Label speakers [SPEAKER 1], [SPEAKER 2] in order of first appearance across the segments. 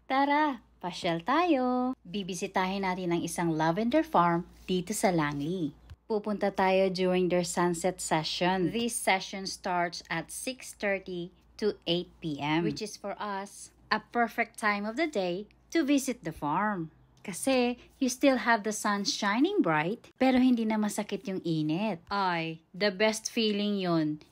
[SPEAKER 1] Tara, pasyal tayo! Bibisitahin natin ang isang lavender farm dito sa Langley. Pupunta tayo during their sunset session. This session starts at 6:30 to 8 p.m. which is for us a perfect time of the day to visit the farm. Kasi you still have the sun shining bright pero hindi na masakit yung init. Ay, the best feeling yun.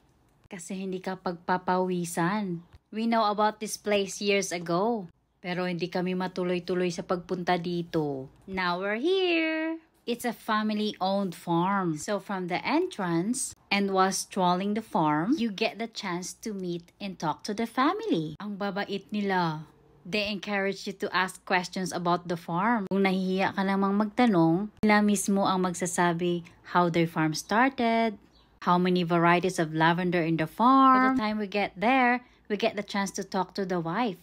[SPEAKER 1] Kasi hindi ka pagpapawisan. We know about this place years ago. Pero hindi kami matuloy-tuloy sa pagpunta dito. Now we're here! It's a family-owned farm. So from the entrance and while strolling the farm, you get the chance to meet and talk to the family. Ang babait nila. They encourage you to ask questions about the farm. Kung nahihiya ka namang magtanong, sila mismo ang magsasabi how their farm started, how many varieties of lavender in the farm. By the time we get there, we get the chance to talk to the wife.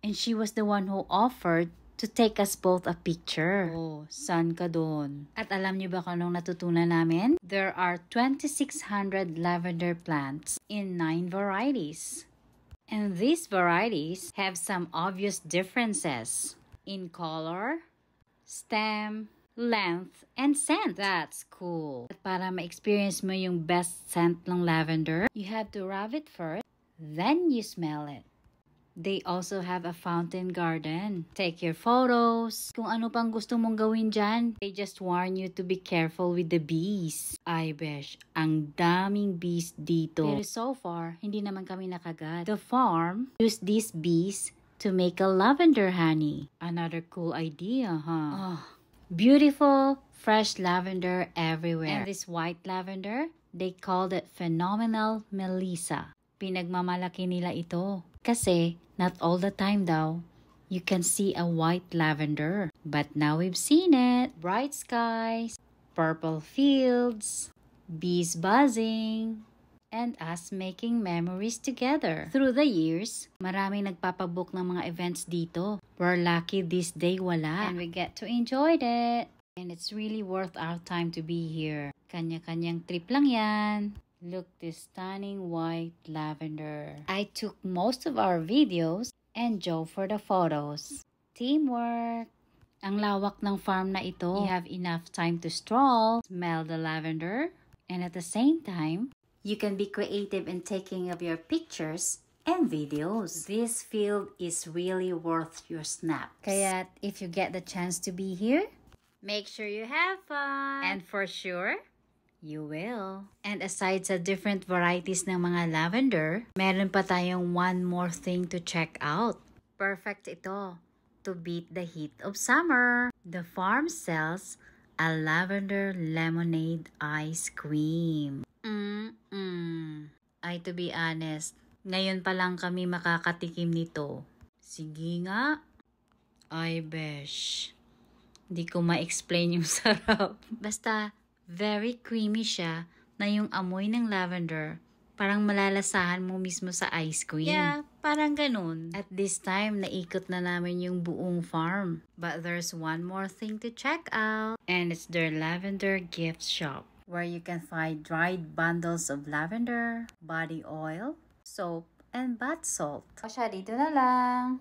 [SPEAKER 1] And she was the one who offered to take us both a picture. Oh, saan ka doon? At alam niyo ba kung anong natutunan namin? There are 2,600 lavender plants in 9 varieties. And these varieties have some obvious differences in color, stem, length, and scent. That's cool. At para ma-experience mo yung best scent ng lavender, you have to rub it first, then you smell it. They also have a fountain garden. Take your photos. Kung ano pang gusto mong gawin dyan, they just warn you to be careful with the bees. Ay besh, ang daming bees dito. Pero so far, hindi naman kami nakagat. The farm used these bees to make a lavender honey. Another cool idea, huh? Oh, beautiful, fresh lavender everywhere. And this white lavender, they called it Phenomenal Melissa. Pinagmamalaki nila ito. Kasi, not all the time daw, you can see a white lavender. But now we've seen it. Bright skies, purple fields, bees buzzing, and us making memories together. Through the years, maraming nagpapabook ng mga events dito. We're lucky this day wala. And we get to enjoy it. And it's really worth our time to be here. Kanya-kanyang trip lang yan. Look this stunning white lavender. I took most of our videos and Joe for the photos. Teamwork! Ang lawak ng farm na ito. You have enough time to stroll, smell the lavender, and at the same time, you can be creative in taking of your pictures and videos. This field is really worth your snaps. Kaya if you get the chance to be here, make sure you have fun. And for sure, you will. And aside sa different varieties ng mga lavender, meron pa tayong one more thing to check out. Perfect ito to beat the heat of summer. The farm sells a lavender lemonade ice cream. Ay, to be honest, ngayon pa lang kami makakatikim nito. Sige nga. Ay, besh. Hindi ko ma-explain yung sarap. Basta, very creamy siya na yung amoy ng lavender parang malalasahan mo mismo sa ice cream. Yeah, parang ganun. At this time, naikot na namin yung buong farm. But there's one more thing to check out. And it's their lavender gift shop where you can find dried bundles of lavender, body oil, soap, and bath salt. O siya, dito na lang.